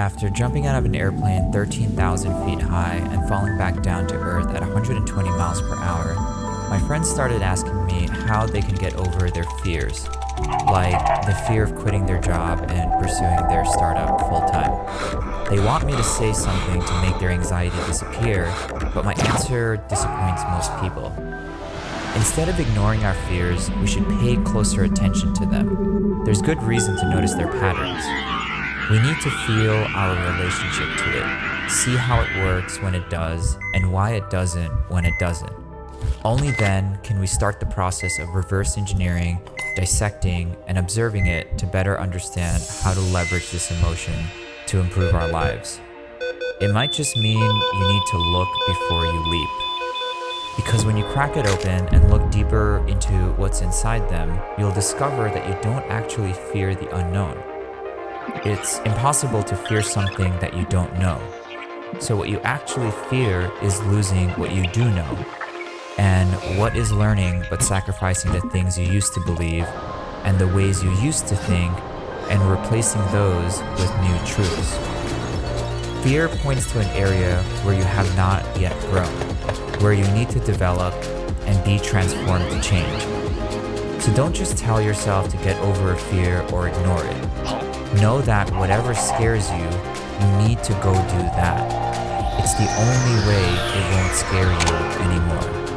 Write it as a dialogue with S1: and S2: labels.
S1: After jumping out of an airplane 13,000 feet high and falling back down to Earth at 120 miles per hour, my friends started asking me how they can get over their fears, like the fear of quitting their job and pursuing their startup full-time. They want me to say something to make their anxiety disappear, but my answer disappoints most people. Instead of ignoring our fears, we should pay closer attention to them. There's good reason to notice their patterns. We need to feel our relationship to it, see how it works when it does, and why it doesn't when it doesn't. Only then can we start the process of reverse engineering, dissecting, and observing it to better understand how to leverage this emotion to improve our lives. It might just mean you need to look before you leap. Because when you crack it open and look deeper into what's inside them, you'll discover that you don't actually fear the unknown. It's impossible to fear something that you don't know. So what you actually fear is losing what you do know. And what is learning but sacrificing the things you used to believe and the ways you used to think and replacing those with new truths. Fear points to an area where you have not yet grown, where you need to develop and be transformed to change. So don't just tell yourself to get over a fear or ignore it. Know that whatever scares you, you need to go do that. It's the only way it won't scare you anymore.